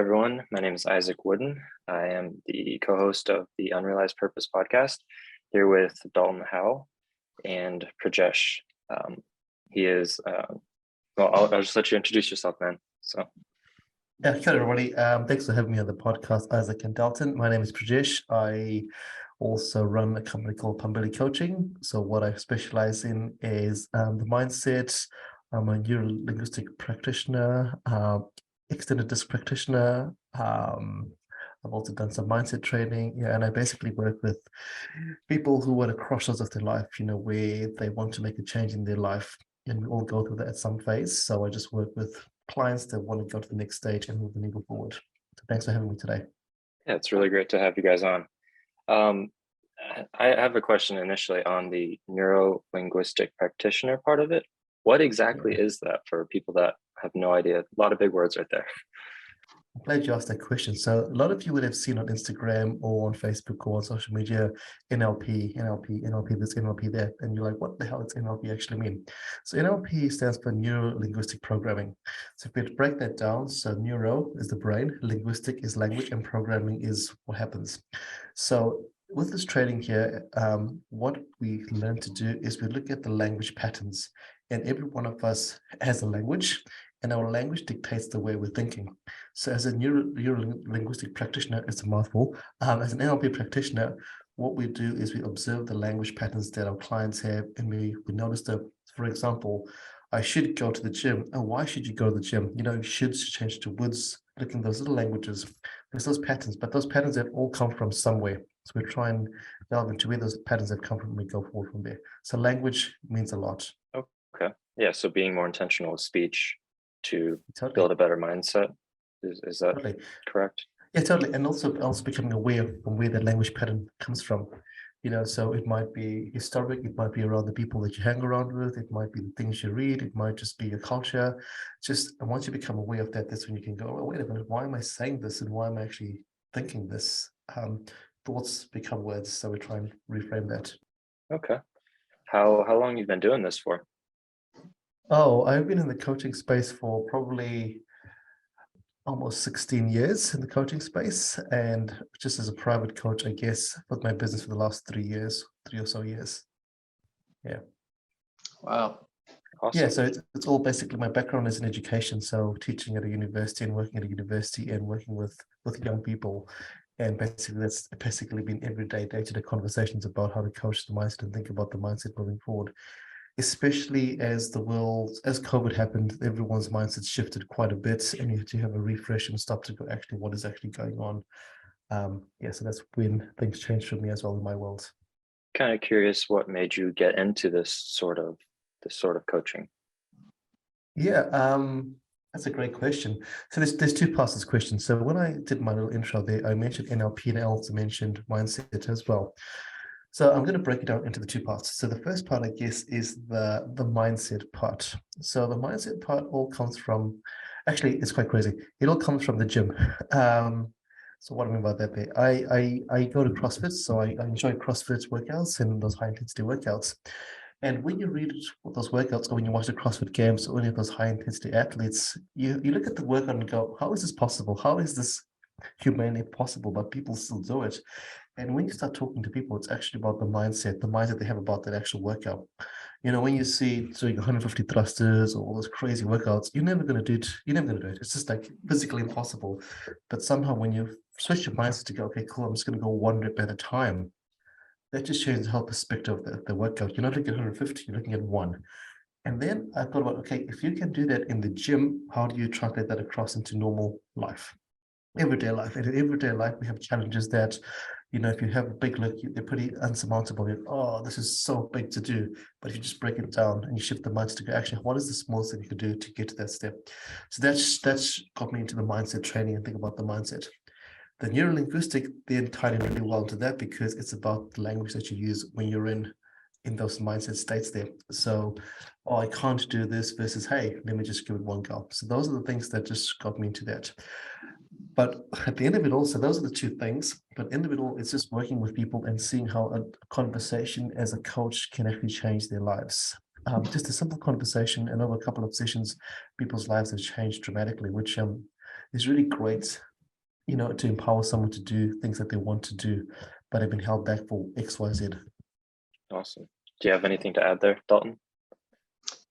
everyone. My name is Isaac Wooden. I am the co-host of the Unrealized Purpose podcast here with Dalton and Prajesh. He is, I'll just let you introduce yourself, man. Yeah, hello everybody. Thanks for having me on the podcast, Isaac and Dalton. My name is Prajesh. I also run a company called Pambili Coaching. So what I specialize in is the mindset. I'm a neuro-linguistic practitioner, extended disc practitioner. I've also done some mindset training, and I basically work with people who are at the crossroads of their life, where they want to make a change in their life, and we all go through that at some phase. So I just work with clients that want to go to the next stage and move the needle forward. So thanks for having me today. Yeah, it's really great to have you guys on. I have a question initially on the neuro-linguistic practitioner part of it. What exactly is that for people that have no idea? A lot of big words right there. I'm glad you asked that question. So a lot of you would have seen on Instagram or on Facebook or on social media, NLP, this, NLP, that, and you're like, what the hell does NLP actually mean? So NLP stands for neuro-linguistic programming. So if we break that down, so neuro is the brain, linguistic is language, and programming is what happens. So with this training here, what we learn to do is we look at the language patterns, and every one of us has a language, and our language dictates the way we're thinking. So as a neuro-linguistic practitioner, it's a mouthful. As an NLP practitioner, what we do is we observe the language patterns that our clients have, and we notice that, for example, I should go to the gym. And why should you go to the gym? Should change to woulds, looking at those little languages. There's those patterns, but those patterns that all come from somewhere. So we try and delve into where those patterns have come from, and we go forward from there. So language means a lot. Okay. Yeah. So being more intentional with speech to Totally. build a better mindset. Is that Totally. correct? Yeah, totally. And also becoming aware from where that language pattern comes from. So it might be historic, it might be around the people that you hang around with, it might be the things you read, it might just be your culture. And once you become aware of that, that's when you can go, oh, wait a minute, why am I saying this and why am I actually thinking this? Thoughts become words, so we try and reframe that. Okay. How long you've been doing this for? Oh, I've been in the coaching space for probably almost 16 years in the coaching space, and just as a private coach, I guess, with my business for the last 3 or so years. Yeah. Wow. Awesome. Yeah, so it's all basically, my background is in education, so teaching at a university and working at a university and working with young people. And basically that's basically been everyday day-to-day conversations about how to coach the mindset and think about the mindset moving forward. Especially as COVID happened, everyone's mindset shifted quite a bit, and you have to have a refresh and stop to go, actually, what is actually going on? So that's when things changed for me as well in my world. Kind of curious what made you get into this sort of coaching. Yeah, that's a great question. So there's two parts to this question. So when I did my little intro there, I mentioned NLP and I also mentioned mindset as well. So I'm going to break it down into the two parts. So the first part, I guess, is the mindset part. So the mindset part all comes from, actually, it's quite crazy. It all comes from the gym. So what I mean by that there, I go to CrossFit, so I enjoy CrossFit workouts and those high intensity workouts. And when you read those workouts, or when you watch the CrossFit Games, or any of those high intensity athletes, you look at the workout and go, how is this possible? How is this humanly possible? But people still do it. And when you start talking to people, it's actually about the mindset they have about that actual workout. When you see doing 150 thrusters or all those crazy workouts, you're never going to do it. You're never going to do it. It's just like physically impossible. But somehow when you switch your mindset to go, okay, cool, I'm just going to go one rep at a time, that just changes the whole perspective of the workout. You're not looking at 150, you're looking at one. And then I thought about, okay, if you can do that in the gym, how do you translate that across into normal life? Everyday life. And in everyday life, we have challenges that, if you have a big look, they're pretty unsurmountable. Oh, this is so big to do. But if you just break it down and you shift the mindset to go, actually, what is the smallest thing you could do to get to that step? So that's got me into the mindset training and think about the mindset. The neuro-linguistic then tied in really well to that, because it's about the language that you use when you're in those mindset states there. So, oh, I can't do this versus, hey, let me just give it one go. So those are the things that just got me into that. But at the end of it all, so those are the two things. But end of it all, it's just working with people and seeing how a conversation as a coach can actually change their lives. Just a simple conversation, and over a couple of sessions, people's lives have changed dramatically, which is really great to empower someone to do things that they want to do, but have been held back for X, Y, Z. Awesome. Do you have anything to add there, Dalton?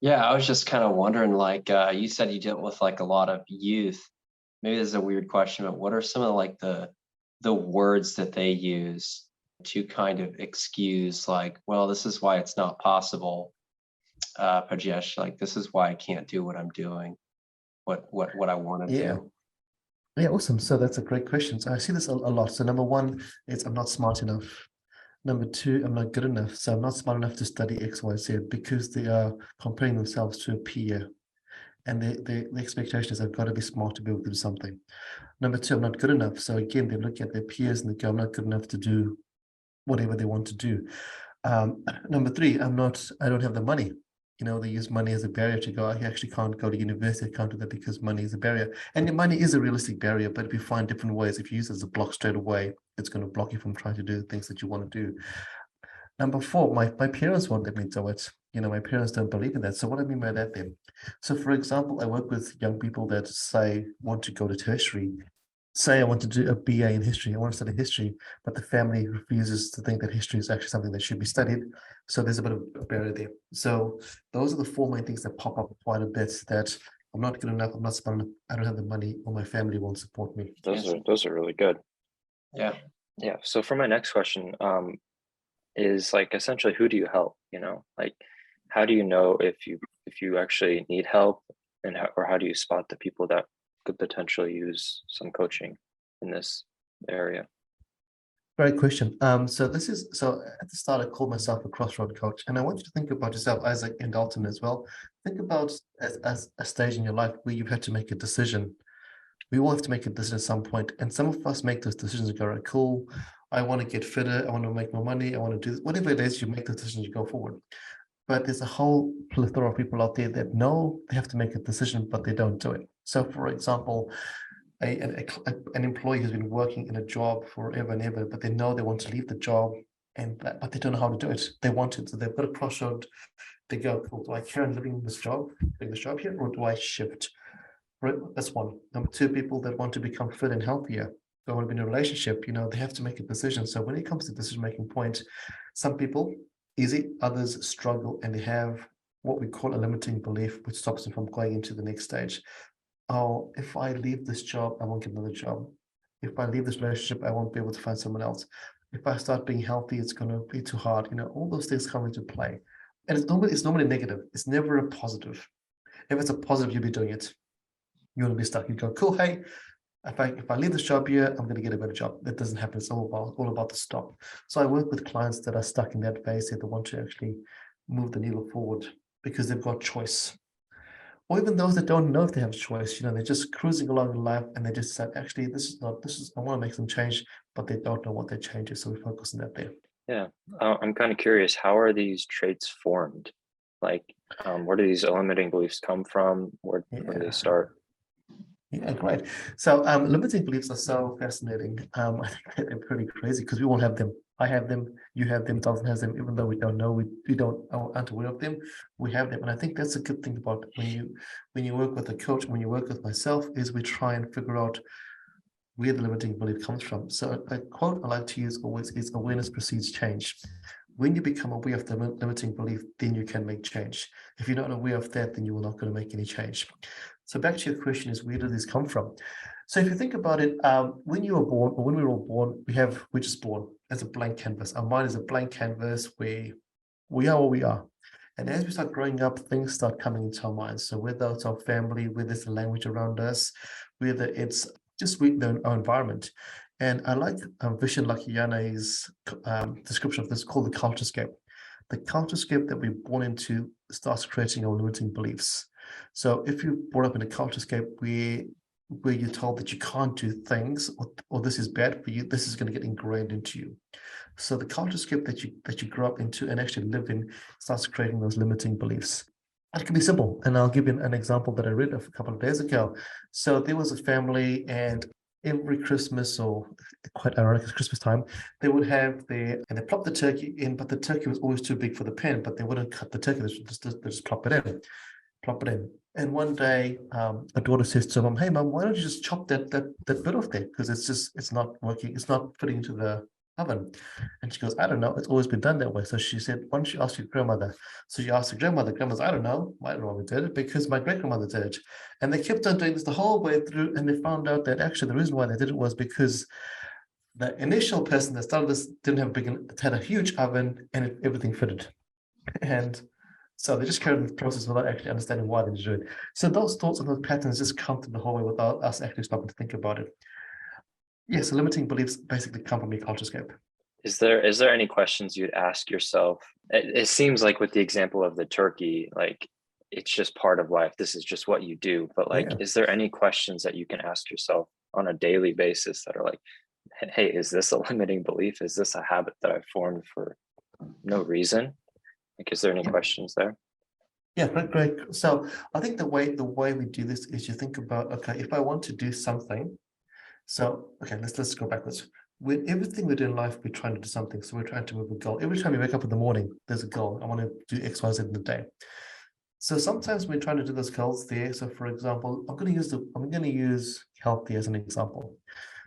Yeah, I was just kind of wondering, like you said you dealt with like a lot of youth. Maybe this is a weird question, but what are some of like the words that they use to kind of excuse, like, well, this is why it's not possible, Prajesh, like this is why I can't do what I'm doing, what I want to Yeah. do. Yeah, awesome. So that's a great question. So I see this a lot. So number one is I'm not smart enough. Number two, I'm not good enough. So I'm not smart enough to study X, Y, Z because they are comparing themselves to a peer. And the expectation is I've got to be smart to be able to do something. Number two, I'm not good enough. So again, they look at their peers and they go, I'm not good enough to do whatever they want to do. Number three, I don't have the money. They use money as a barrier to go, I actually can't go to university, I can't do that because money is a barrier. And money is a realistic barrier, but if you find different ways, if you use it as a block straight away, it's going to block you from trying to do the things that you want to do. Number four, my parents won't let me do it. My parents don't believe in that. So what I mean by that then? So for example, I work with young people that say want to go to tertiary. Say I want to do a BA in history, I want to study history, but the family refuses to think that history is actually something that should be studied. So there's a bit of a barrier there. So those are the four main things that pop up quite a bit, that I'm not good enough, I'm not smart enough, I don't have the money, or my family won't support me. Those are really good. Yeah. Yeah. So for my next question, is like essentially who do you help? Like how do you know if you actually need help, and how do you spot the people that could potentially use some coaching in this area? Great question. So at the start, I called myself a crossroad coach, and I want you to think about yourself, Isaac and Dalton as well. Think about as a stage in your life where you've had to make a decision. We all have to make a decision at some point, and some of us make those decisions and go, right, cool, I want to get fitter, I want to make more money, I want to do whatever it is, you make the decision, you go forward. But there's a whole plethora of people out there that know they have to make a decision, but they don't do it. So, for example, an employee who's been working in a job forever and ever, but they know they want to leave the job, but they don't know how to do it. They want it, so they've got a crossroad. They go, cool, do I carry on living this job, doing this job here, or do I shift? Right, that's one. Number two, people that want to become fit and healthier, they want to be in a relationship, they have to make a decision. So when it comes to decision-making point, some people, easy, others struggle, and they have what we call a limiting belief, which stops them from going into the next stage. Oh, if I leave this job, I won't get another job. If I leave this relationship, I won't be able to find someone else. If I start being healthy, it's going to be too hard. All those things come into play. And it's normally negative. It's never a positive. If it's a positive, you'll be doing it. You want to be stuck. You go, cool, hey, if I leave this job here, I'm going to get a better job. That doesn't happen. It's all about the stop. So I work with clients that are stuck in that phase, that they want to actually move the needle forward because they've got choice. Or even those that don't know if they have choice, they're just cruising along in life and they just said, actually, I want to make some change, but they don't know what their change is. So we focus on that there. Yeah. I'm kind of curious, how are these traits formed? Like, where do these limiting beliefs come from? Where do they start? Yeah, great. So limiting beliefs are so fascinating. I think that they're pretty crazy because we all have them. I have them, you have them, Dalton has them, even though we don't know, we aren't aware of them, we have them. And I think that's a good thing about when you work with a coach, when you work with myself, is we try and figure out where the limiting belief comes from. So a quote I like to use always is awareness precedes change. When you become aware of the limiting belief, then you can make change. If you're not aware of that, then you are not going to make any change. So back to your question is, where do these come from? So if you think about it, when you were born, or when we were all born, we're just born as a blank canvas. Our mind is a blank canvas where we are what we are. And as we start growing up, things start coming into our minds. So whether it's our family, whether it's the language around us, whether it's just our environment. And I like Vishen Lakhiani's description of this called the culturescape. The culturescape that we're born into starts creating our limiting beliefs. So if you're brought up in a culturescape where you're told that you can't do things, or this is bad for you, this is going to get ingrained into you. So the culturescape that you grow up into and actually live in starts creating those limiting beliefs. It can be simple, and I'll give you an example that I read a couple of days ago. So there was a family, and every Christmas, or quite ironic, it's Christmas time, they would have and they plop the turkey in, but the turkey was always too big for the pan, but they wouldn't cut the turkey, they just plop it in. And one day, a daughter says to her mom, "Hey, mom, why don't you just chop that bit off there? Because it's not working. It's not fitting into the oven." And she goes, "I don't know. It's always been done that way." So she said, "Why don't you ask your grandmother?" So she asked her grandmother. Grandma's, "I don't know. I don't know why we did it because my great grandmother did it." And they kept on doing this the whole way through, and they found out that actually the reason why they did it was because the initial person that started this didn't have it had a huge oven, and everything fitted. And so they just carried on the process without actually understanding why they did it. So those thoughts and those patterns just come through the whole way without us actually stopping to think about it. Yes, so limiting beliefs basically come from your culturescape. Is there any questions you'd ask yourself? It seems like with the example of the turkey, like it's just part of life. This is just what you do. But like, Yeah. is there any questions that you can ask yourself on a daily basis that are like, hey, is this a limiting belief? Is this a habit that I've formed for no reason? Like, is there any questions there? Yeah, great. So I think the way we do this is you think about, okay, if I want to do something, so okay, let's go backwards. With everything we do in life, we're trying to do something. So we're trying to move a goal. Every time you wake up in the morning, there's a goal. I want to do X, Y, Z in the day. So sometimes we're trying to do those goals there. So for example, I'm going to use healthy as an example.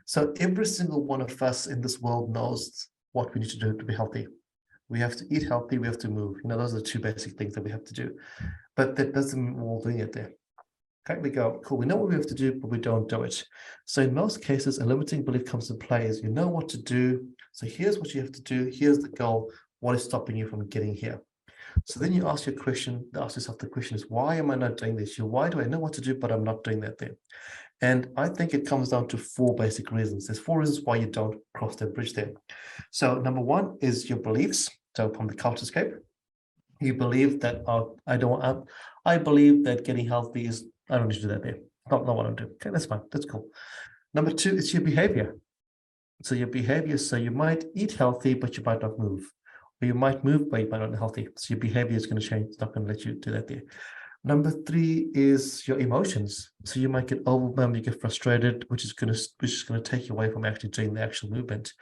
So every single one of us in this world knows what we need to do to be healthy. We have to eat healthy, we have to move. Those are the two basic things that we have to do. But that doesn't mean we're all doing it there. Okay, we go, cool, we know what we have to do, but we don't do it. So in most cases, a limiting belief comes into play is you know what to do. So here's what you have to do. Here's the goal. What is stopping you from getting here? So then you ask yourself the question is, why am I not doing this? Why do I know what to do, but I'm not doing that there? And I think it comes down to four basic reasons. There's four reasons why you don't cross that bridge there. So number one is your beliefs. So from the culturescape, you believe that I believe that getting healthy is, I don't need to do that there. Not what I do. Okay, that's fine. That's cool. Number two is your behavior. So your behavior, so you might eat healthy, but you might not move. Or you might move, but you might not be healthy. So your behavior is going to change. It's not going to let you do that there. Number three is your emotions. So you might get overwhelmed, you get frustrated, which is going to take you away from actually doing the actual movement.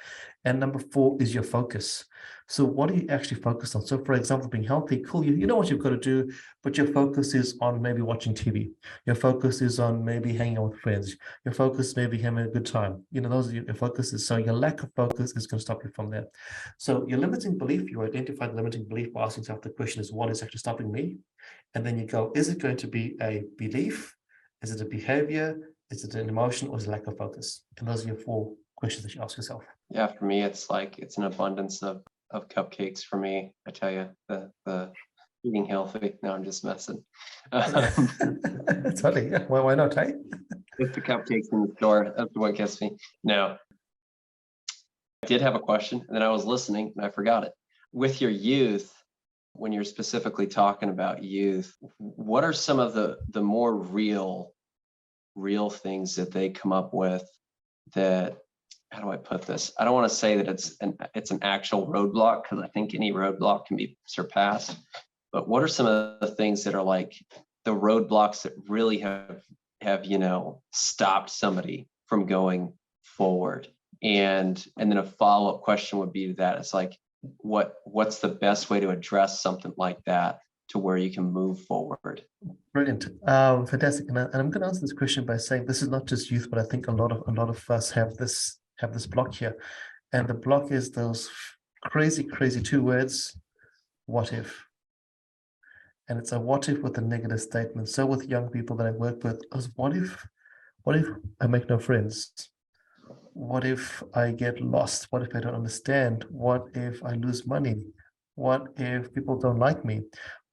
And number four is your focus. So what are you actually focused on? So for example, being healthy, cool, you know what you've got to do, but your focus is on maybe watching TV. Your focus is on maybe hanging out with friends. Your focus may be having a good time. Those are your focuses. So your lack of focus is going to stop you from that. So your limiting belief, you identify the limiting belief by asking yourself the question is, what is actually stopping me? And then you go, is it going to be a belief? Is it a behavior? Is it an emotion, or is it lack of focus? And those are your four questions that you ask yourself. Yeah, for me, it's like it's an abundance of cupcakes for me. I tell you, the eating healthy. No, I'm just messing. Totally. Yeah. Why not, hey? It's the cupcakes in the store. That's what gets me. No, I did have a question, and then I was listening, and I forgot it. With your youth, when you're specifically talking about youth, what are some of the more real things that they come up with that, how do I put this? I don't want to say that it's an actual roadblock, because I think any roadblock can be surpassed. But what are some of the things that are like the roadblocks that really have stopped somebody from going forward? And then a follow-up question would be to that. It's like, what's the best way to address something like that to where you can move forward? Brilliant. Fantastic. And I'm going to answer this question by saying this is not just youth, but I think a lot of us have this block here. And the block is those crazy two words, what if? And it's a what if with a negative statement. So with young people that I work with, what if I make no friends? What if I get lost? What if I don't understand? What if I lose money? What if people don't like me?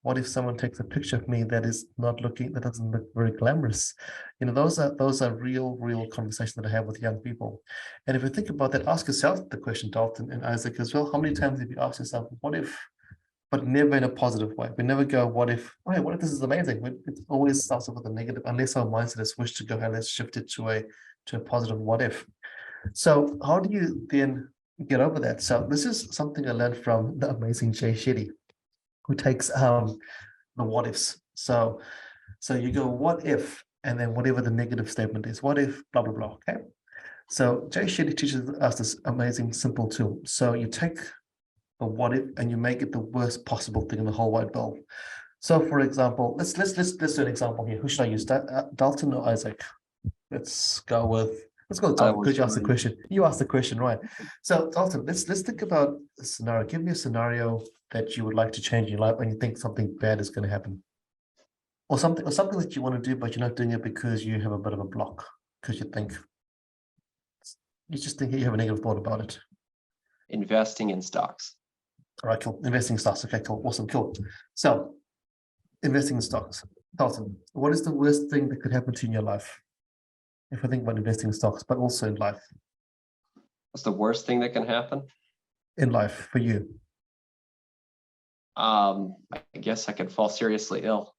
What if someone takes a picture of me that doesn't look very glamorous? Those are real conversations that I have with young people. And if you think about that, ask yourself the question, Dalton and Isaac as well. How many times have you asked yourself, what if, but never in a positive way? We never go, what if this is amazing? It always starts off with a negative, unless our mindset is switched to go, hey, let's shift it to a positive what if. So how do you then get over that? So this is something I learned from the amazing Jay Shetty, who takes the what ifs. So you go, what if, and then whatever the negative statement is, what if, blah, blah, blah, okay? So Jay Shetty teaches us this amazing, simple tool. So you take a what if and you make it the worst possible thing in the whole wide world. So, for example, let's do an example here. Who should I use? Dalton or Isaac? Let's go with Dalton because you asked the question. You asked the question, right? So, Dalton, let's think about a scenario. Give me a scenario that you would like to change in your life, and you think something bad is going to happen, or something that you want to do, but you're not doing it because you have a bit of a block, because you just think you have a negative thought about it. Investing in stocks. All right, cool. Investing in stocks. Okay, cool. Awesome, cool. So, investing in stocks. Dalton, what is the worst thing that could happen to you in your life? If I think about investing in stocks, but also in life. What's the worst thing that can happen? In life for you. I guess I could fall seriously ill.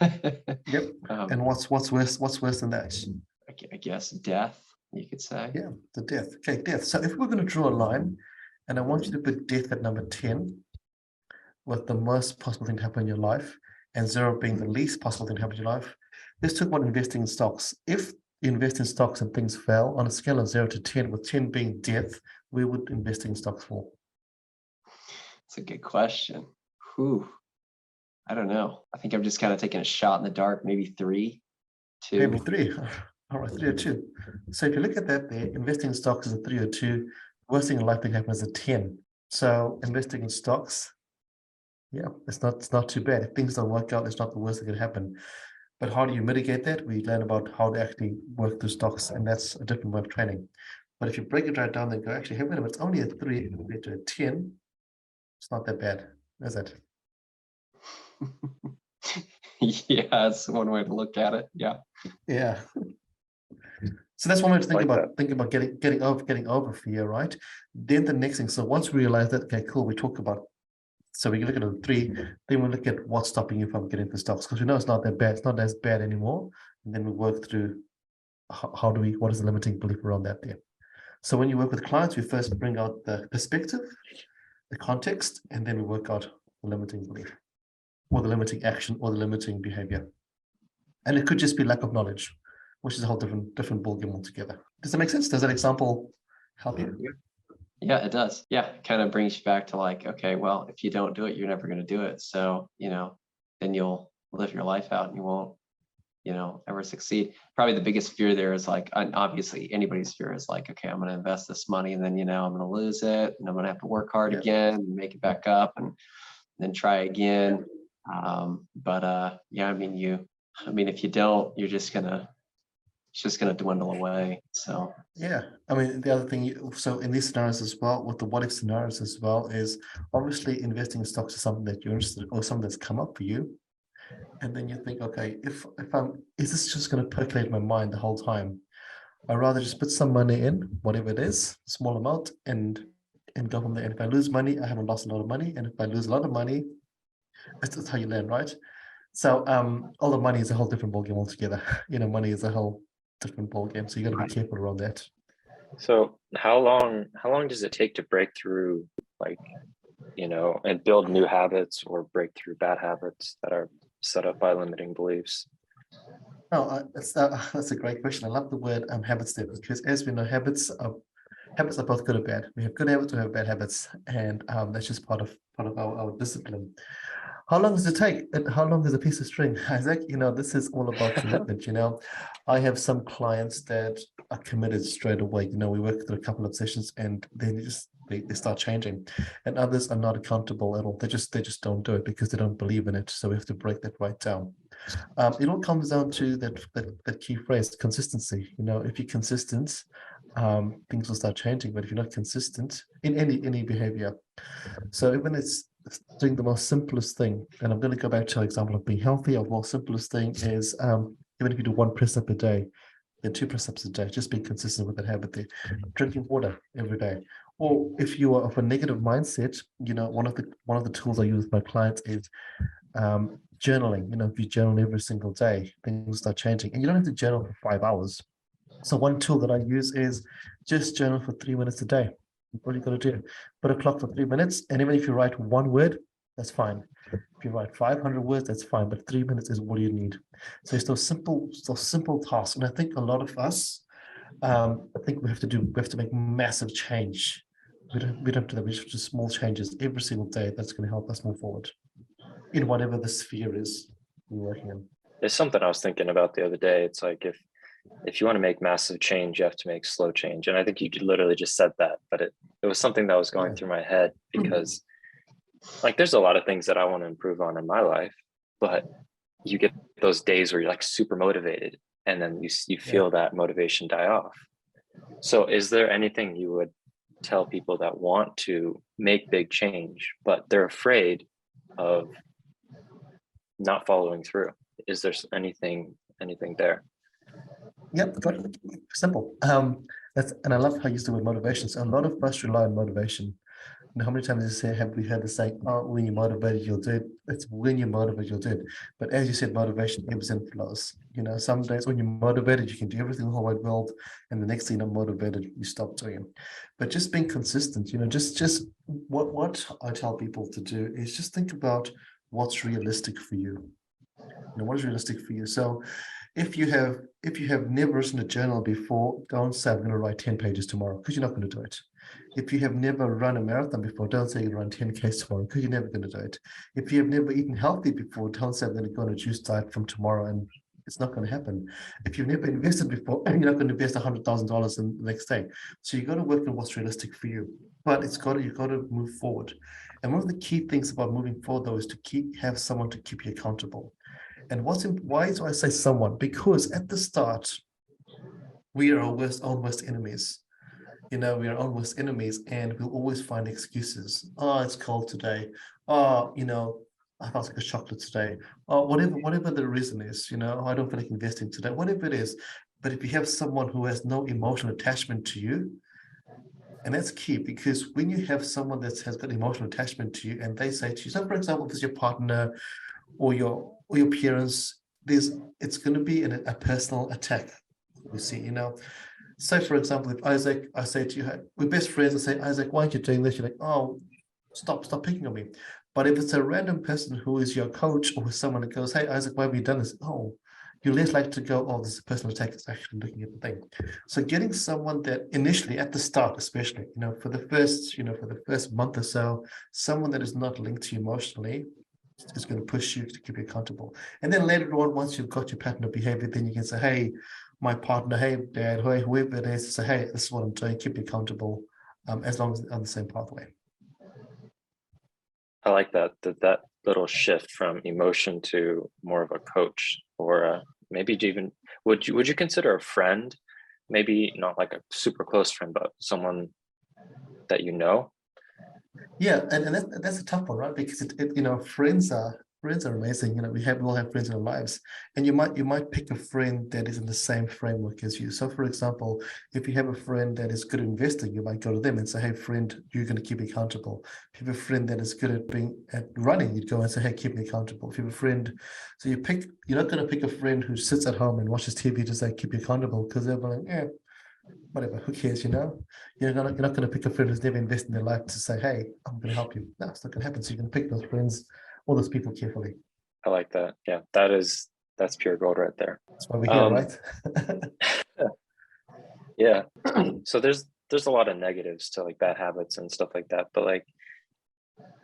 Yep. And what's worse? What's worse than that? I guess death, you could say. Yeah, the death. Okay, death. So if we're going to draw a line, and I want you to put death at number 10, with the most possible thing to happen in your life, and 0 being the least possible thing to happen in your life. Let's talk about investing in stocks. If you invest in stocks and things fail on a scale of 0 to 10, with 10 being death, we would invest in stocks for? It's a good question. Whew. I don't know. I think I'm just kind of taking a shot in the dark. Maybe 3, 2. Maybe 3. All right, 3 or 2. So if you look at that there, investing in stocks is a 3 or 2. Worst thing in life that can happen is a 10. So investing in stocks, yeah, it's not too bad. If things don't work out, it's not the worst that could happen. But how do you mitigate that? We learn about how to actually work through stocks, and that's a different way of training. But if you break it right down and go, actually, hey, wait a minute, it's only a 3 compared to a 10. It's not that bad, is it? Yeah, that's one way to look at it. Yeah. Yeah. So that's one way to think Like about getting over fear, right? Then the next thing. So once we realize that, okay, cool, we talk about. So we look at a 3, then we look at what's stopping you from getting the stocks, because we know it's not that bad, it's not as bad anymore. And then we work through what is the limiting belief around that there. So when you work with clients, we first bring out the perspective, the context, and then we work out the limiting belief, or the limiting action, or the limiting behavior. And it could just be lack of knowledge, which is a whole different ballgame altogether. Does that make sense? Does that example help you? Yeah, it does. Yeah, it kind of brings you back to like, okay, well, if you don't do it, you're never going to do it. So, then you'll live your life out and you won't, ever succeed. Probably the biggest fear there is like, obviously anybody's fear is like, okay, I'm going to invest this money and then, I'm going to lose it and I'm going to have to work hard again and make it back up and then try again. Yeah, if you don't, it's just going to dwindle away. So yeah, the other thing, so in these scenarios as well, with the what if scenarios as well, is obviously investing in stocks is something that you're interested in, or something that's come up for you, and then you think, okay, if is this just going to percolate in my mind the whole time? I'd rather just put some money in, whatever it is, small amount, and go from there. And if I lose money, I haven't lost a lot of money, and if I lose a lot of money, that's how you learn, right? So all the money is a whole different ballgame altogether. Money is a whole different ballgame, so you got to be careful around that. So how long does it take to break through, like, and build new habits or break through bad habits that are set up by limiting beliefs? Oh, that's a great question. I love the word habits there, because as we know, habits are both good and bad. We have good habits, we have bad habits, and that's just part of our discipline. How long does it take? And how long is a piece of string? Isaac, this is all about commitment. I have some clients that are committed straight away. We work through a couple of sessions and then they start changing, and others are not accountable at all. They just don't do it because they don't believe in it. So we have to break that right down. It all comes down to that key phrase, consistency. If you're consistent, things will start changing. But if you're not consistent in any behavior, so even it's doing the most simplest thing, and I'm going to go back to our example of being healthy. Our most simplest thing is even if you do 1 press up a day, then 2 press ups a day, just being consistent with that habit there. Drinking water every day. Or if you are of a negative mindset, one of the tools I use with my clients is journaling. If you journal every single day, things start changing, and you don't have to journal for 5 hours. So one tool that I use is just journal for 3 minutes a day. What you got to do? Put a clock for 3 minutes, and even if you write 1 word, that's fine. If you write 500 words, that's fine. But 3 minutes is what you need. So it's those simple tasks, and I think a lot of us, I think we have to make massive change. We don't have to do that. We just do small changes every single day. That's going to help us move forward. in whatever the sphere is you're working in. It's something I was thinking about the other day. It's like if you want to make massive change, you have to make slow change. And I think you literally just said that, but it was something that was going through my head because like there's a lot of things that I want to improve on in my life, but you get those days where you're like super motivated and then you feel that motivation die off. So is there anything you would tell people that want to make big change, but they're afraid of not following through? Is there anything there? Yep, got it. Simple. And I love how you use the word motivation. So a lot of us rely on motivation. You know, how many times have we heard the saying, "Oh, when you're motivated, you'll do it." It's when you're motivated, you'll do it. But as you said, motivation ebbs and flows. You know, some days when you're motivated, you can do everything in the whole wide world, and the next thing you're not motivated, you stop doing it. But just being consistent, you know, just what I tell people to do is just think about what's realistic for you. You know, what is realistic for you? So if you have never written a journal before, don't say I'm going to write 10 pages tomorrow, because you're not going to do it. If you have never run a marathon before, don't say you're going to run 10Ks tomorrow, because you're never going to do it. If you have never eaten healthy before, don't say I'm going to go on a juice diet from tomorrow, and it's not going to happen. If you've never invested before, you're not going to invest $100,000 in the next day. So you got to work on what's realistic for you, but you've got to move forward. And one of the key things about moving forward, though, is to have someone to keep you accountable. And why do I say someone? Because at the start, we are our own worst enemies. You know, we are our own worst enemies, and we'll always find excuses. Oh, it's cold today. Oh, you know, I felt like a chocolate today. Oh, whatever the reason is, you know, I don't feel like investing today, whatever it is. But if you have someone who has no emotional attachment to you, and that's key, because when you have someone that has got emotional attachment to you and they say to you, so for example, if it's your partner or your parents, it's going to be a personal attack. We see, you know. So for example, if Isaac, I say to you, hey, we're best friends, I say, Isaac, why aren't you doing this? You're like, oh, stop picking on me. But if it's a random person who is your coach or someone that goes, hey, Isaac, why have you done this? Oh, you're less likely to go, oh, this is a personal attack. It's actually looking at the thing. So getting someone that initially at the start, especially, you know, for the first month or so, someone that is not linked to you emotionally is going to push you to keep you accountable. And then later on, once you've got your pattern of behavior, then you can say, hey, my partner, hey, dad, hey, whoever it is, say, hey, this is what I'm doing, keep me accountable, as long as on the same pathway. I like that little shift from emotion to more of a coach, or maybe even would you consider a friend, maybe not like a super close friend, but someone that you know? Yeah, and that's a tough one, right? Because you know, friends are amazing. You know, we all have friends in our lives, and you might pick a friend that is in the same framework as you. So, for example, if you have a friend that is good at investing, you might go to them and say, "Hey, friend, you're going to keep me accountable." If you have a friend that is good at running, you'd go and say, "Hey, keep me accountable." If you have a friend, so you're not going to pick a friend who sits at home and watches TV to say, "Keep you accountable," because they're like, "Yeah, whatever, who cares, you know?" You're not going to pick a friend who's never invested in their life to say, hey, I'm going to help you. No, it's not going to happen. So you're going to pick those friends, all those people carefully. I like that. Yeah, that's pure gold right there. That's why we're here, right? Yeah. So there's a lot of negatives to like bad habits and stuff like that, but like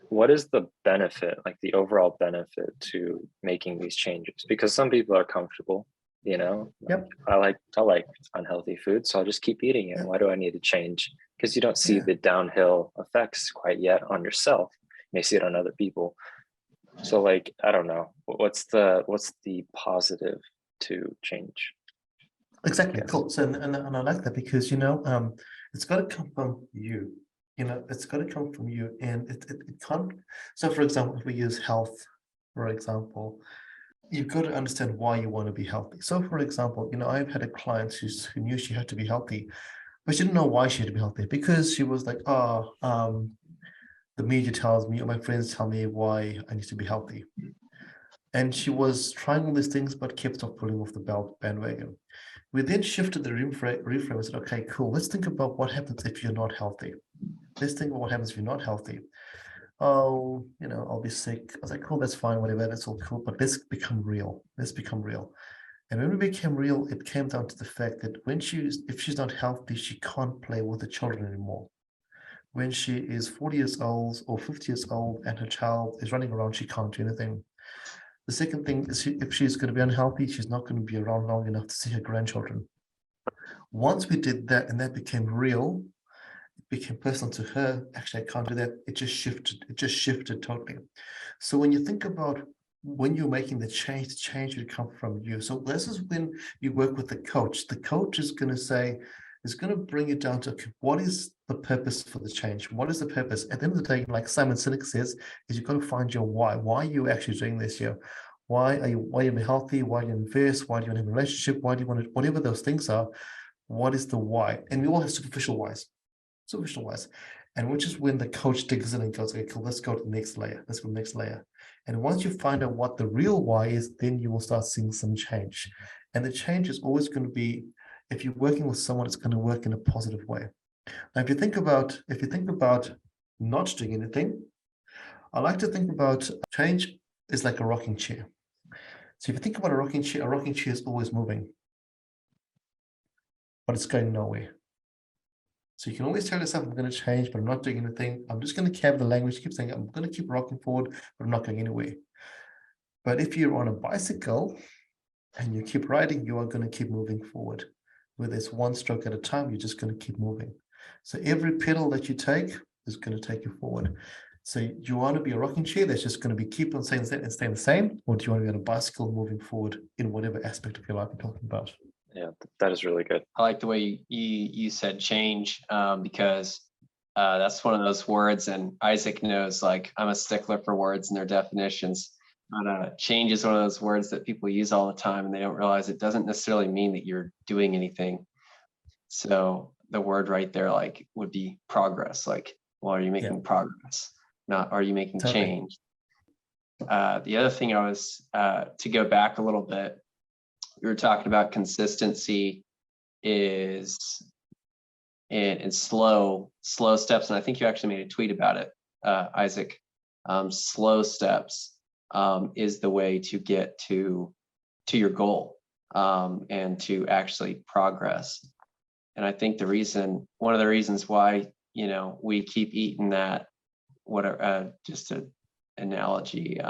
what is the benefit, like the overall benefit to making these changes? Because some people are comfortable, you know. Yep. I like unhealthy food, so I'll just keep eating it. Yep. Why do I need to change? Because you don't see the downhill effects quite yet on yourself. You may see it on other people. So like, I don't know, what's the positive to change? Exactly. Cool. So and I like that, because you know, it's got to come from you. You know, it's got to come from you, and it can't. So, for example, if we use health, for example, you've got to understand why you want to be healthy. So, for example, you know, I've had a client who knew she had to be healthy, but she didn't know why she had to be healthy, because she was like, oh, the media tells me, or my friends tell me why I need to be healthy. And she was trying all these things, but kept on pulling off the bandwagon. We then shifted the reframe and said, okay, cool. Let's think about what happens if you're not healthy. Let's think about what happens if you're not healthy. Oh, you know, I'll be sick. I was like, cool, that's fine, whatever, that's all cool. But let's become real. Let's become real. And when we became real, it came down to the fact that if she's not healthy, she can't play with the children anymore. when she is 40 years old or 50 years old and her child is running around, she can't do anything. The second thing is if she's going to be unhealthy, she's not going to be around long enough to see her grandchildren. Once we did that and that became real, it became personal to her, actually, I can't do that. It just shifted totally. So when you think about when you're making the change would come from you. So this is when you work with the coach. The coach is going to say, is going to bring it down to, okay, what is the purpose for the change? What is the purpose? At the end of the day, like Simon Sinek says, is you've got to find your why. Why are you actually doing this here? Why are you healthy? Why do you invest? Why do you want to have a relationship? Why do you want to, whatever those things are, what is the why? And we all have superficial whys. And which is when the coach digs in and goes, okay, cool, let's go to the next layer. Let's go to the next layer. And once you find out what the real why is, then you will start seeing some change. And the change is always going to be, if you're working with someone, it's going to work in a positive way. Now, if you think about not doing anything, I like to think about change is like a rocking chair. So if you think about a rocking chair is always moving, but it's going nowhere. So you can always tell yourself, I'm going to change, but I'm not doing anything. I'm just going to have the language, keep saying, I'm going to keep rocking forward, but I'm not going anywhere. But if you're on a bicycle and you keep riding, you are going to keep moving forward. Whether it's one stroke at a time, you're just going to keep moving. So every pedal that you take is going to take you forward. So do you want to be a rocking chair that's just going to be keep on saying that and staying the same? Or do you want to be on a bicycle moving forward in whatever aspect of your life you're talking about? Yeah, that is really good. I like the way you said change, because that's one of those words, and Isaac knows, like, I'm a stickler for words and their definitions. But change is one of those words that people use all the time, and they don't realize it doesn't necessarily mean that you're doing anything. So the word right there, like, would be progress. Like, well, are you making progress? Not, are you making change? The other thing I was, to go back a little bit, we were talking about consistency is in slow steps. And I think you actually made a tweet about it, Isaac. Slow steps is the way to get to your goal, and to actually progress. And I think one of the reasons why, we keep eating that, just an analogy,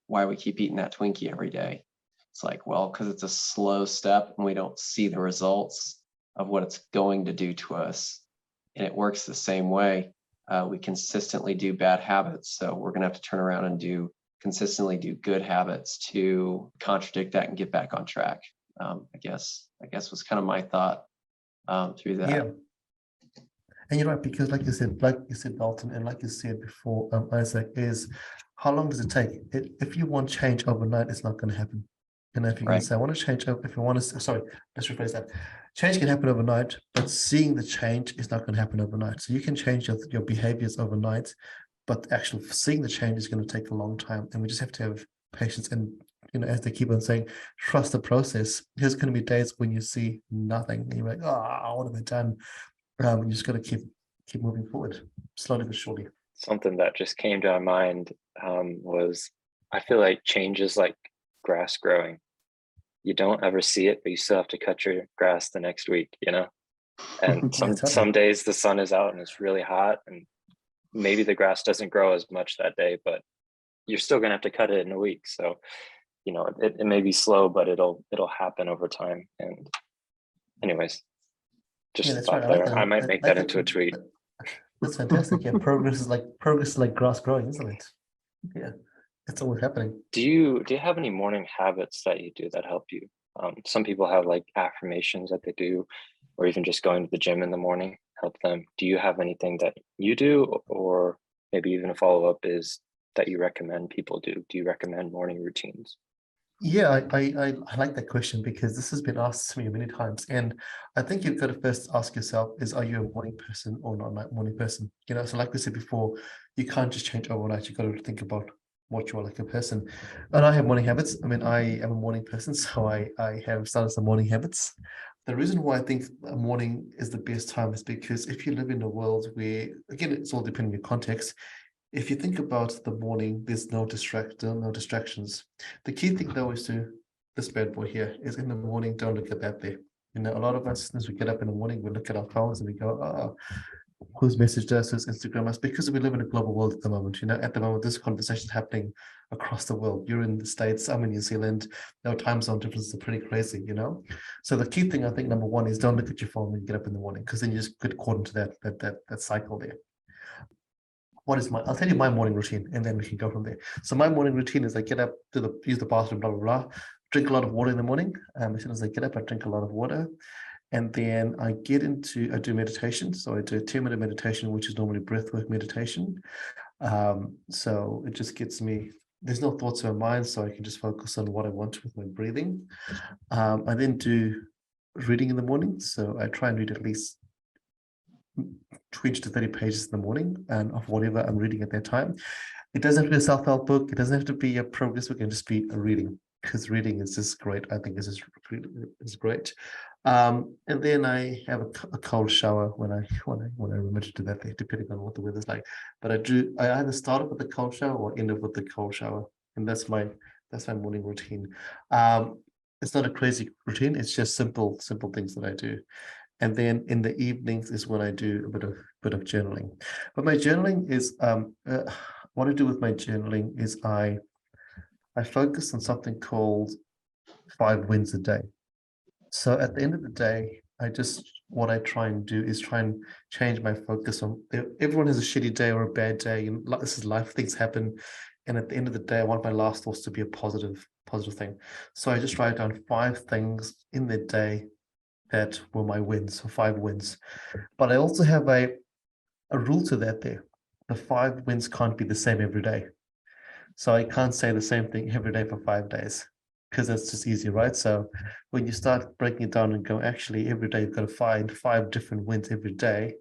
why we keep eating that Twinkie every day. It's like, well, because it's a slow step and we don't see the results of what it's going to do to us. And it works the same way. We consistently do bad habits. So we're going to have to turn around and consistently do good habits to contradict that and get back on track. I guess was kind of my thought through that. Yeah. And you're right, because like you said, Dalton, and like you said before, Isaac, is how long does it take? If you want change overnight, it's not going to happen. And if you're going to say, I want to change, if you want to, sorry, let's rephrase that. Change can happen overnight, but seeing the change is not going to happen overnight. So you can change your behaviors overnight, but actually seeing the change is going to take a long time. And we just have to have patience. And, as they keep on saying, trust the process. There's going to be days when you see nothing and you're like, oh, what have I done? You just got to keep moving forward, slowly but surely. Something that just came to my mind was, I feel like change is like grass growing. You don't ever see it, but you still have to cut your grass the next week, and some days the sun is out and it's really hot, and maybe the grass doesn't grow as much that day, but you're still gonna have to cut it in a week. So it may be slow, but it'll happen over time. And anyways, just thought there. I might make that into a tweet. That's fantastic. Yeah, progress is like grass growing, isn't it? Yeah. It's always happening. Do you have any morning habits that you do that help you? Some people have like affirmations that they do, or even just going to the gym in the morning help them. Do you have anything that you do, or maybe even a follow-up is that you recommend people do? Do you recommend morning routines? Yeah, I like that question, because this has been asked to me many times, and I think you've got to first ask yourself are you a morning person or not a morning person? So like we said before, you can't just change overnight. You've got to think about what you are like a person. And I have morning habits. I mean, I am a morning person, so I have started some morning habits. The reason why I think a morning is the best time is because if you live in a world where, again, it's all depending on your context. If you think about the morning, there's no distractions. The key thing though is this bad boy here is in the morning, don't look at that there. A lot of us, as we get up in the morning, we look at our phones and we go, who's messaged us, who's Instagram us, because we live in a global world at the moment. At the moment, this conversation is happening across the world. You're in the States, I'm in New Zealand. Our time zone differences are pretty crazy. So the key thing, I think, number one is don't look at your phone when you get up in the morning, because then you just get caught into that cycle there. I'll tell you my morning routine, and then we can go from there. So my morning routine is I get up, use the bathroom, blah, blah, blah, drink a lot of water in the morning. As soon as I get up, I drink a lot of water. And then I do meditation. So I do a 10-minute meditation, which is normally breathwork meditation. So it just gets me, there's no thoughts in my mind, so I can just focus on what I want with my breathing. I then do reading in the morning. So I try and read at least 20 to 30 pages in the morning and of whatever I'm reading at that time. It doesn't have to be a self-help book. It doesn't have to be a progress book. It can just be a reading, because reading is just great. I think it's great. And then I have a cold shower when I remember to do that, depending on what the weather's like. But I either start off with the cold shower or end up with the cold shower, and that's my morning routine. It's not a crazy routine. It's just simple things that I do. And then in the evenings is when I do a bit of journaling. But my journaling is what I do with my journaling is I focus on something called 5 wins a day. So at the end of the day, what I try and do is try and change my focus on, everyone has a shitty day or a bad day, and this is life, things happen. And at the end of the day, I want my last thoughts to be a positive thing. So I just write down 5 things in the day that were my wins, so 5 wins. But I also have a rule to that there. The 5 wins can't be the same every day. So I can't say the same thing every day for 5 days, because that's just easy, right? So when you start breaking it down and go, actually, every day you've got to find 5 different wins every day,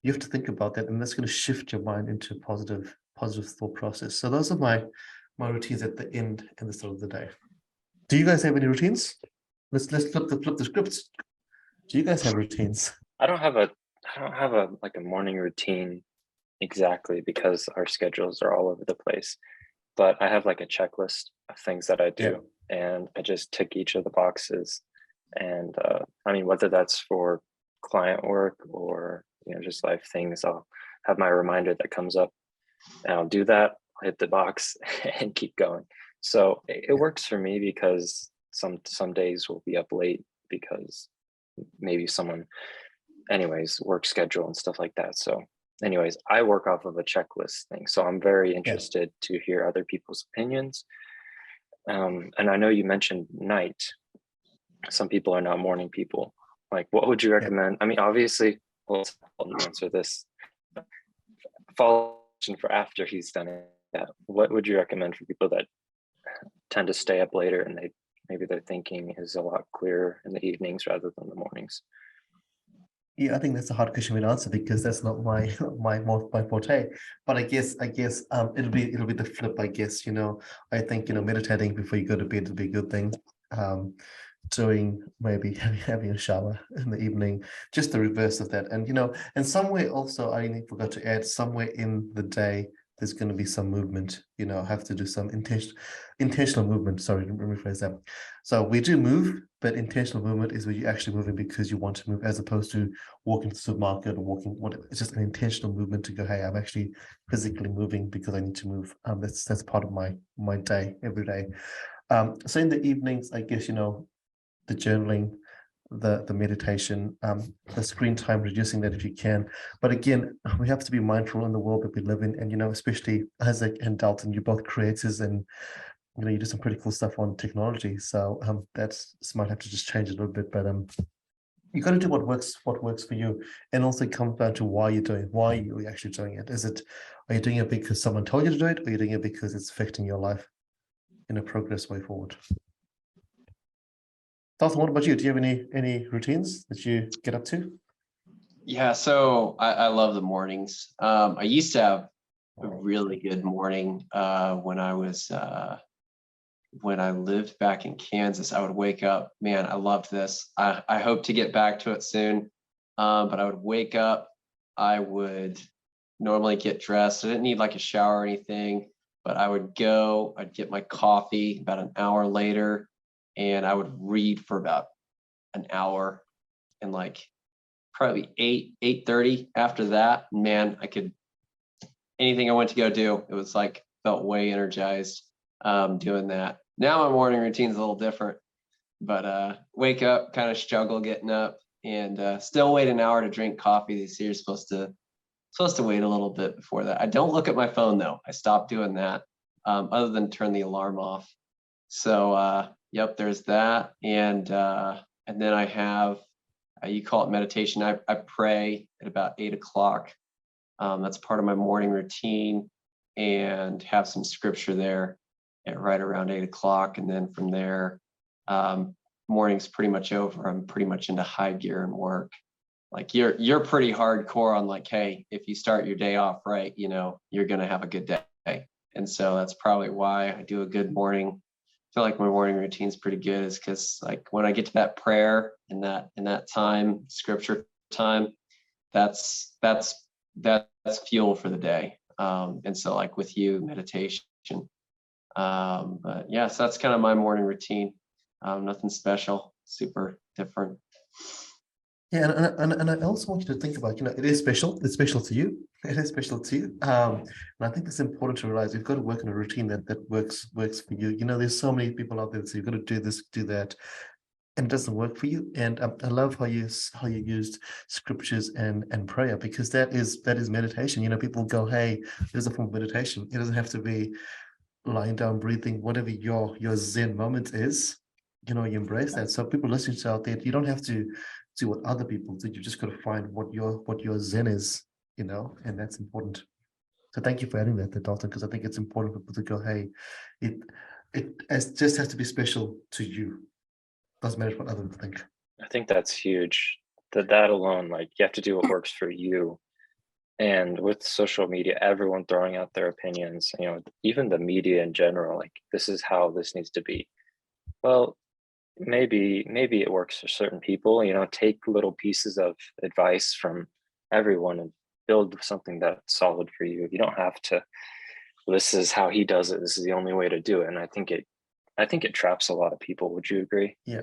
you have to think about that, and that's going to shift your mind into a positive thought process. So those are my routines at the end and the start of the day. Do you guys have any routines? Let's flip the scripts. Do you guys have routines? I don't have a like a morning routine exactly, because our schedules are all over the place. But I have like a checklist of things that I do, and I just tick each of the boxes. And I mean, whether that's for client work or just life things, I'll have my reminder that comes up, and I'll do that. I'll hit the box and keep going. So it works for me, because some days we'll be up late because maybe someone, anyways, work schedule and stuff like that. So anyways, I work off of a checklist thing. So I'm very interested to hear other people's opinions. And I know you mentioned night. Some people are not morning people. Like, what would you recommend? I mean, obviously, we'll answer this. Follow for after he's done it. Yeah. What would you recommend for people that tend to stay up later, and maybe their thinking is a lot clearer in the evenings rather than the mornings? Yeah, I think that's a hard question to answer, because that's not my forte. But I guess it'll be the flip. I guess I think meditating before you go to bed would be a good thing. Doing maybe having a shower in the evening, just the reverse of that. And and somewhere also I forgot to add, somewhere in the day there's going to be some movement. I have to do some intentional movement. Sorry, let me rephrase that. So we do move, but intentional movement is where you're actually moving because you want to move, as opposed to walking to the supermarket or walking whatever. It's just an intentional movement to go, hey, I'm actually physically moving because I need to move. That's part of my day every day. So in the evenings, I guess the journaling, the meditation, the screen time, reducing that if you can. But again, we have to be mindful in the world that we live in, and especially Isaac and Dalton, you're both creators, and you do some pretty cool stuff on technology. So that's might have to just change a little bit, but you got to do what works for you, and also comes down to why are you actually doing it? Are you doing it because someone told you to do it, or are you doing it because it's affecting your life in a progress way forward? Dalton, what about you? Do you have any routines that you get up to? Yeah, so I love the mornings. I used to have a really good morning when I lived back in Kansas. I would wake up, man, I loved this. I hope to get back to it soon. But I would wake up, I would normally get dressed. I didn't need like a shower or anything, but I'd get my coffee about an hour later, and I would read for about an hour, and like probably 8:30 after that. Man, anything I went to go do, it was like, felt way energized doing that. Now my morning routine's a little different, but wake up, kind of struggle getting up, and still wait an hour to drink coffee. They say you're supposed to wait a little bit before that. I don't look at my phone though. I stopped doing that, other than turn the alarm off. So yep, there's that. And then I have, you call it meditation. I pray at about 8 o'clock. That's part of my morning routine, and have some scripture there at right around 8 o'clock. And then from there, morning's pretty much over. I'm pretty much into high gear and work. Like you're pretty hardcore on like, hey, if you start your day off right, you're gonna have a good day. And so that's probably why I do a good morning. I feel like my morning routine's pretty good, is because like when I get to that prayer in that time, scripture time, that's fuel for the day. And so like with you, meditation. But yeah, so that's kind of my morning routine. Nothing special, super different. Yeah, and I also want you to think about, it is special. It's special to you. It is special to you. And I think it's important to realize you've got to work in a routine that works for you. There's so many people out there that say you've got to do this, do that, and it doesn't work for you. And I love how you used scriptures and prayer, because that is meditation. People go, hey, there's a form of meditation. It doesn't have to be lying down, breathing, whatever your Zen moment is. You embrace that. So people listening to out there, you don't have to do what other people do. You just got to find what your Zen is, and that's important. So thank you for adding that, Dalton, because I think it's important for people to go, hey, it just has to be special to you. Doesn't matter what others think. I think that's huge. That alone, like, you have to do what works for you. And with social media, everyone throwing out their opinions, even the media in general, like, this is how this needs to be. Well, maybe it works for certain people. Take little pieces of advice from everyone and build something that's solid for you. You don't have to, this is how he does it, this is the only way to do it. And I think it traps a lot of people. Would you agree? Yeah,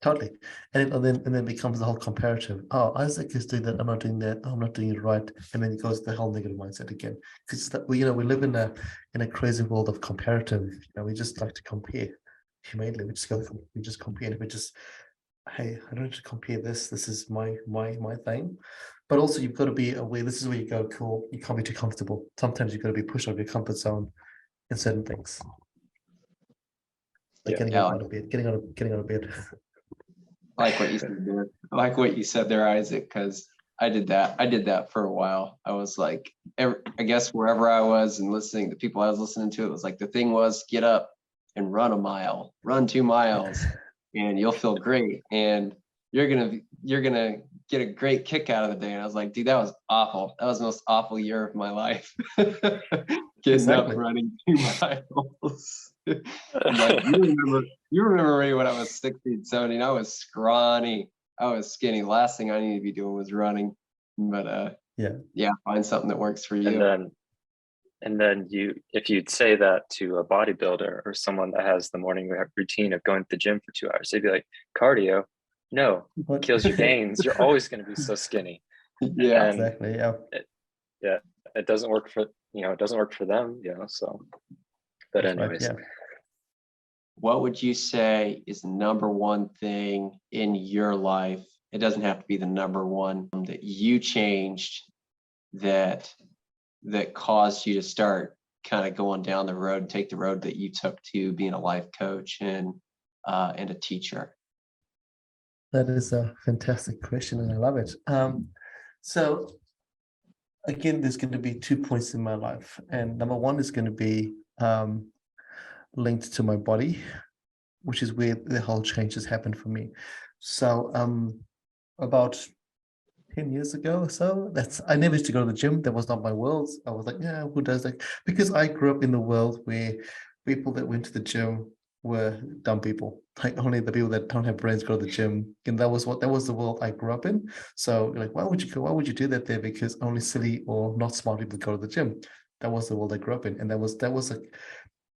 totally. And then becomes the whole comparative. Oh, Isaac is doing that, I'm not doing that. Oh, I'm not doing it right. And then it goes the whole negative mindset again. Because we live in a crazy world of comparative. We just like to compare. Humanely, we just compare. And we just, hey, I don't have to compare this. This is my thing. But also, you've got to be aware. This is where you go, cool. You can't be too comfortable. Sometimes you've got to be pushed out of your comfort zone in certain things. Like getting out of bed. I like what you said there. I like what you said there, Isaac, because I did that for a while. I was like, I guess wherever I was and listening, the people I was listening to, it was like the thing was, get up and run a mile, run 2 miles, and you'll feel great, and you're gonna get a great kick out of the day. And I was like, dude, that was awful. That was the most awful year of my life. Getting up, running 2 miles. Like, you remember me when I was 16, 17. I was scrawny. I was skinny. Last thing I needed to be doing was running. But yeah, find something that works for you. And then if you'd say that to a bodybuilder or someone that has the morning routine of going to the gym for 2 hours, they'd be like, cardio, no, it kills your gains. You're always going to be so skinny. Yeah, and exactly. Yeah. It doesn't work for it doesn't work for them. So, but That's anyways, right, yeah. What would you say is the number one thing in your life? It doesn't have to be the number one that you changed that caused you to start kind of going down the road, take the road that you took to being a life coach and a teacher? That is a fantastic question, and I love it. So again, there's going to be 2 points in my life, and number one is going to be linked to my body, which is where the whole change has happened for me. So about 10 years ago or so, I never used to go to the gym. That was not my world. I was like, yeah, who does that? Because I grew up in the world where people that went to the gym were dumb people. Like, only the people that don't have brains go to the gym. And that was the world I grew up in. So like, why would you do that there? Because only silly or not smart people go to the gym. That was the world I grew up in. And that was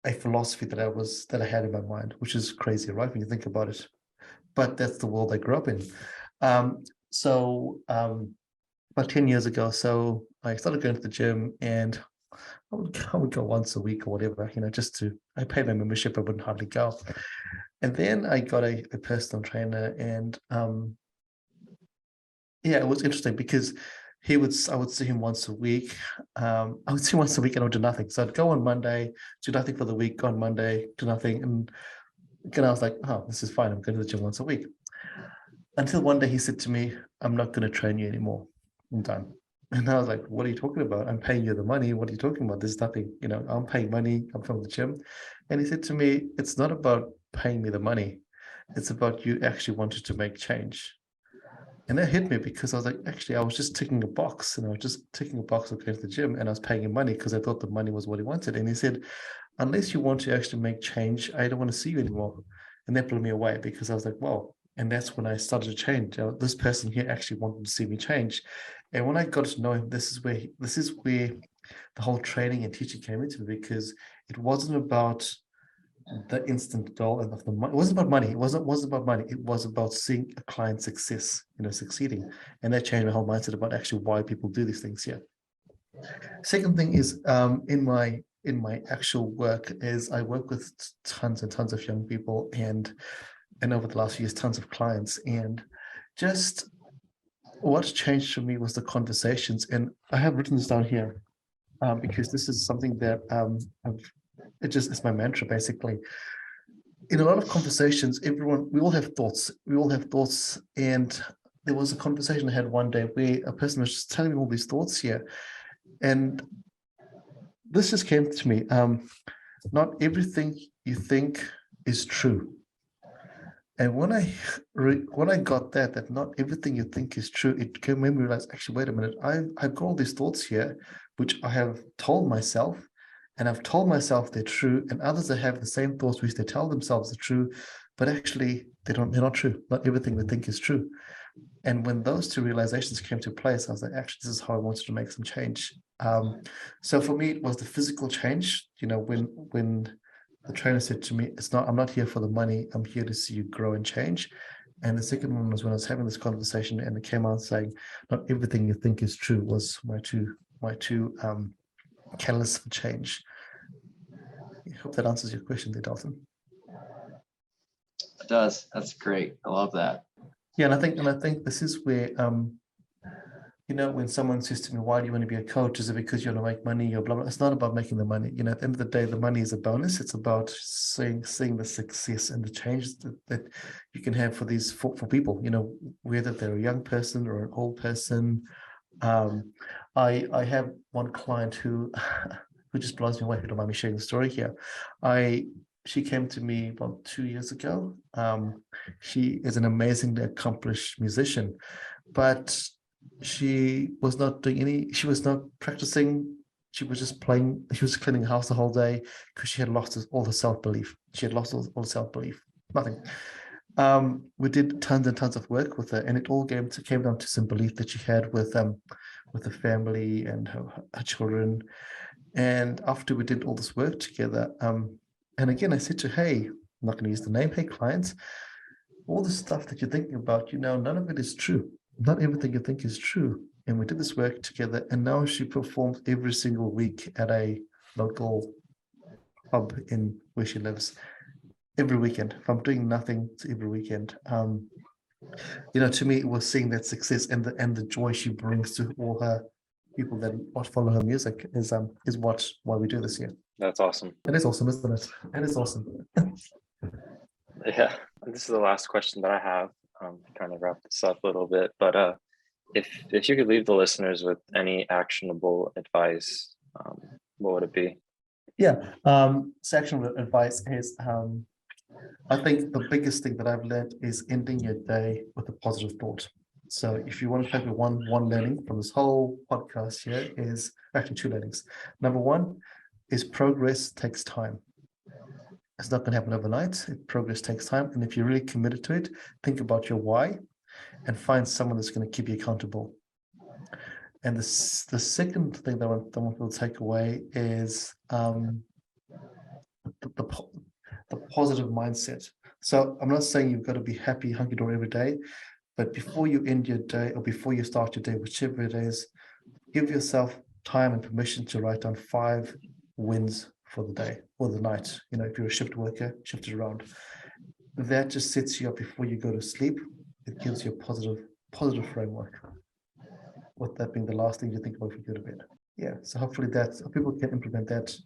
a philosophy that I had in my mind, which is crazy, right? When you think about it. But that's the world I grew up in. So about 10 years ago, so I started going to the gym, and I would go once a week or whatever, I paid my membership, I wouldn't hardly go. And then I got a personal trainer, and yeah, it was interesting because I would see him once a week. I would see him once a week and I would do nothing. So I'd go on Monday, do nothing for the week, go on Monday, do nothing. And again, I was like, oh, this is fine. I'm going to the gym once a week. Until one day he said to me, I'm not going to train you anymore. I'm done. And I was like, what are you talking about? I'm paying you the money. What are you talking about? There's nothing, I'm paying money. I'm from the gym. And he said to me, it's not about paying me the money. It's about you actually wanted to make change. And that hit me because I was like, actually, I was just ticking a box, and I was just ticking a box of going to the gym, and I was paying him money because I thought the money was what he wanted. And he said, unless you want to actually make change, I don't want to see you anymore. And that blew me away because I was like, wow. And that's when I started to change. This person here actually wanted to see me change. And when I got to know him, this is where the whole training and teaching came into me, because it wasn't about the instant goal and of the money. It wasn't about money. It wasn't about money. It was about seeing a client success, succeeding. And that changed my whole mindset about actually why people do these things here. Second thing is in my actual work is I work with tons and tons of young people, and over the last few years, tons of clients. And just what changed for me was the conversations. And I have written this down here because this is something that it's my mantra, basically. In a lot of conversations, we all have thoughts. And there was a conversation I had one day where a person was just telling me all these thoughts here. And this just came to me. Not everything you think is true. And when I got that not everything you think is true, it made me realize, actually, wait a minute, I've got all these thoughts here, which I have told myself, and I've told myself they're true, and others that have the same thoughts which they tell themselves are true, but actually they're not true. Not everything we think is true. And when those two realizations came to place, I was like, actually, this is how I wanted to make some change. So for me, it was the physical change. When the trainer said to me, I'm not here for the money, I'm here to see you grow and change. And the second one was when I was having this conversation, and it came out saying, not everything you think is true, was my two catalysts for change. I hope that answers your question there, Dalton. It does. That's great. I love that. Yeah, and I think this is where when someone says to me, why do you want to be a coach? Is it because you want to make money or blah, blah? It's not about making the money. At the end of the day, the money is a bonus. It's about seeing the success and the change that you can have for people, whether they're a young person or an old person. I have one client who just blows me away. If you don't mind me sharing the story here. She came to me about 2 years ago. She is an amazingly accomplished musician, but she was not practicing. She was just playing. She was cleaning the house the whole day because she had lost all the self-belief. She had lost all the self-belief. Nothing. We did tons and tons of work with her, and it all came down to some belief that she had with the family and her children. And after we did all this work together, and again, I said to her, hey, I'm not going to use the name, hey, clients, all the stuff that you're thinking about, none of it is true. Not everything you think is true. And we did this work together, and now she performs every single week at a local pub in where she lives. Every weekend. If I'm doing nothing, it's every weekend. To me, it was seeing that success and the joy she brings to all her people that follow her music is why we do this here. That's awesome. It is awesome, isn't it? It is awesome. Yeah, this is the last question that I have. Kind of wrap this up a little bit, but if you could leave the listeners with any actionable advice, what would it be? Yeah, actionable advice is I think the biggest thing that I've learned is ending your day with a positive thought. So if you want to take one learning from this whole podcast here, is actually two learnings. Number one is progress takes time. It's not going to happen overnight. Progress takes time. And if you're really committed to it, think about your why and find someone that's going to keep you accountable. And the second thing that I want people to take away is the positive mindset. So I'm not saying you've got to be happy, hunky-dory every day, But before you end your day or before you start your day, whichever it is, give yourself time and permission to write down 5 wins for the day or the night. You know, if you're a shift worker, shift it around. That just sets you up before you go to sleep. It gives you a positive framework. With that being the last thing you think about if you go to bed. Yeah. So hopefully that people can implement that,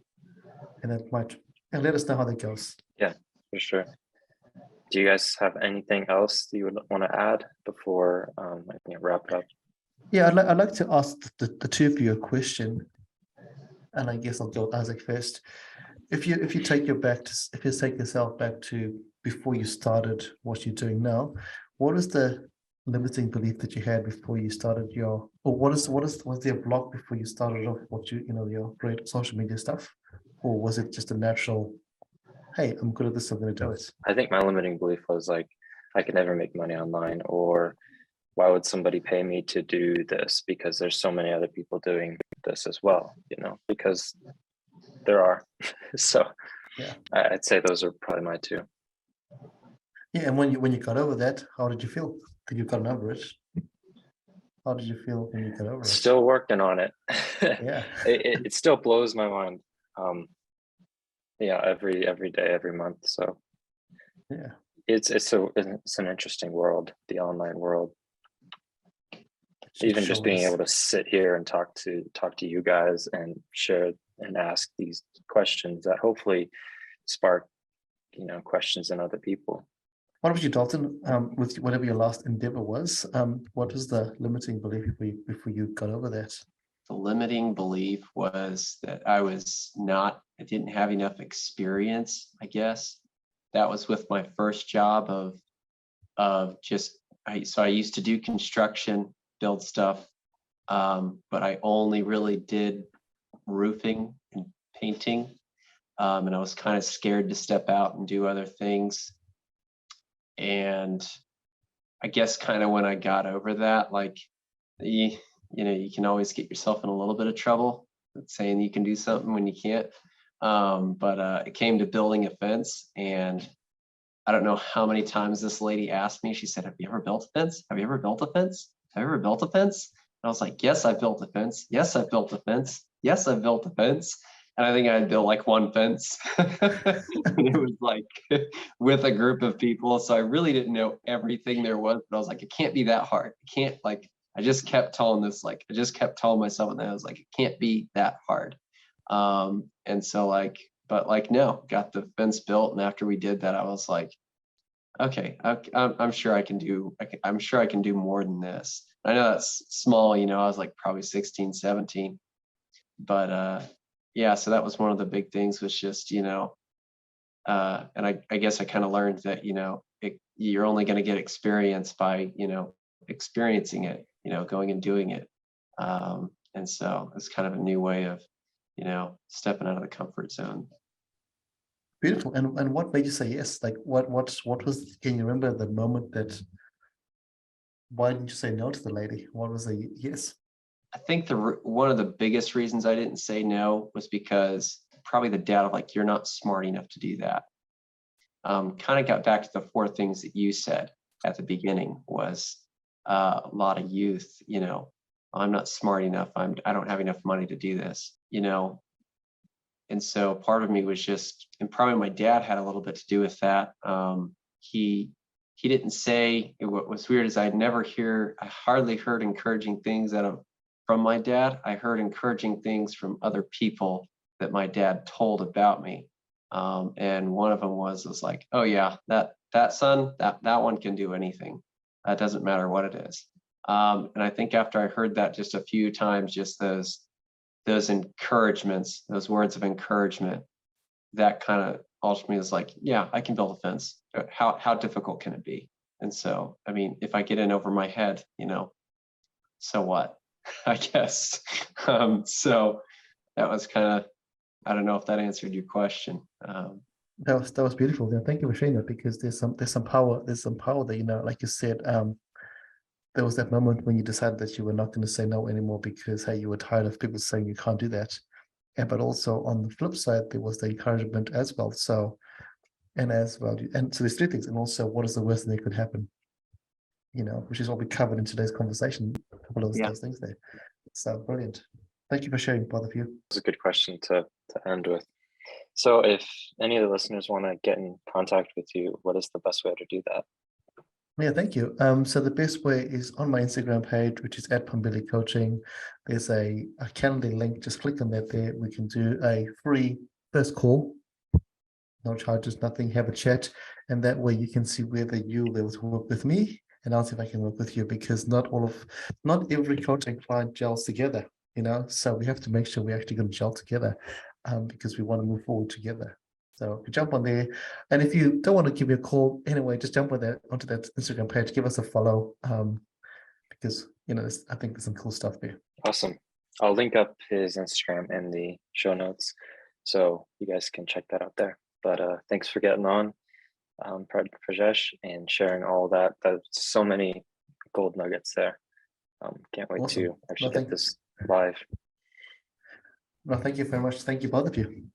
and that might, and let us know how that goes. Yeah, for sure. Do you guys have anything else you would want to add before I think wrap it up? Yeah, I'd like to ask the two of you a question, and I guess I'll go Isaac first. If you take yourself back to before you started what you're doing now, what is the limiting belief that you had before you started your, or was there a block before you started off what your great social media stuff, or was it just a natural, hey, I'm good at this, I'm going to do it? I think my limiting belief was like, I could never make money online, or why would somebody pay me to do this? Because there's so many other people doing this as well, because there are. So Yeah. I'd say those are probably my two. Yeah, and when you got over that, how did you feel? Did you got over it? How did you feel when you got over it? Still working on it. Yeah. it still blows my mind. Yeah, every day, every month. So Yeah. It's an interesting world, the online world. Even just being able to sit here and talk to you guys and share and ask these questions that hopefully spark questions in other people. What about you, Dalton? With whatever your last endeavor was, what was the limiting belief before you got over that? The limiting belief was that I didn't have enough experience, I guess. That was with my first job so I used to do construction, build stuff, but I only really did roofing and painting. And I was kind of scared to step out and do other things. And I guess kind of when I got over that, like, you can always get yourself in a little bit of trouble saying you can do something when you can't. But it came to building a fence, and I don't know how many times this lady asked me, she said, have you ever built a fence? Have you ever built a fence? Have you ever built a fence? And I was like, yes, I've built a fence. Yes, I've built a fence. Yes, I've built a fence. And I think I had built like one fence. And it was like with a group of people. So I really didn't know everything there was, but I was like, it can't be that hard. It can't, like, I just kept telling myself, and I was like, it can't be that hard. And so no, got the fence built. And after we did that, I was like, okay, I'm sure I can do more than this. I know that's small, I was like probably 16, 17, but yeah, so that was one of the big things was just, and I guess I kind of learned that, you're only going to get experience by, experiencing it, going and doing it. And so it's kind of a new way of, stepping out of the comfort zone. Beautiful. And what made you say yes? Like what was, can you remember the moment that, why didn't you say no to the lady? What was the yes? I think one of the biggest reasons I didn't say no was because probably the doubt of like, you're not smart enough to do that. Kind of got back to the 4 things that you said at the beginning was a lot of youth, I'm not smart enough. I don't have enough money to do this, And so part of me was just, and probably my dad had a little bit to do with that. He didn't say, what was weird is I hardly heard encouraging things from my dad. I heard encouraging things from other people that my dad told about me. And one of them was like, oh yeah, that son, that one can do anything. That doesn't matter what it is. And I think after I heard that just a few times, just those encouragements, those words of encouragement, that kind of ultimately was like, yeah, I can build a fence. How difficult can it be? And so, I mean, if I get in over my head, so what? I guess. So that was kind of, I don't know if that answered your question. That was beautiful. Yeah, thank you for sharing that, because there's some power that, like you said, there was that moment when you decided that you were not going to say no anymore because, hey, you were tired of people saying you can't do that. But also on the flip side, there was the encouragement as well. So, and so there's 3 things. And also, what is the worst thing that could happen? which is what we covered in today's conversation. A couple of those things there. So brilliant. Thank you for sharing, both of you. It's a good question to end with. So if any of the listeners want to get in contact with you, what is the best way to do that? Yeah, thank you. So the best way is on my Instagram page, which is @Pambili Coaching. There's a calendar link. Just click on that there. We can do a free first call. No charges, nothing. Have a chat. And that way you can see whether you'll be able to work with me, and I'll see if I can work with you, because not every coaching client gels together, so we have to make sure we're actually going to gel together, because we want to move forward together. So jump on there. And if you don't want to give me a call anyway, just jump onto that Instagram page, give us a follow, because I think there's some cool stuff there. Awesome. I'll link up his Instagram in the show notes, so you guys can check that out there. But thanks for getting on, Prajesh, and sharing all that. That's so many gold nuggets there. Can't wait Awesome. to actually get this live. Well, thank you very much. Thank you, both of you.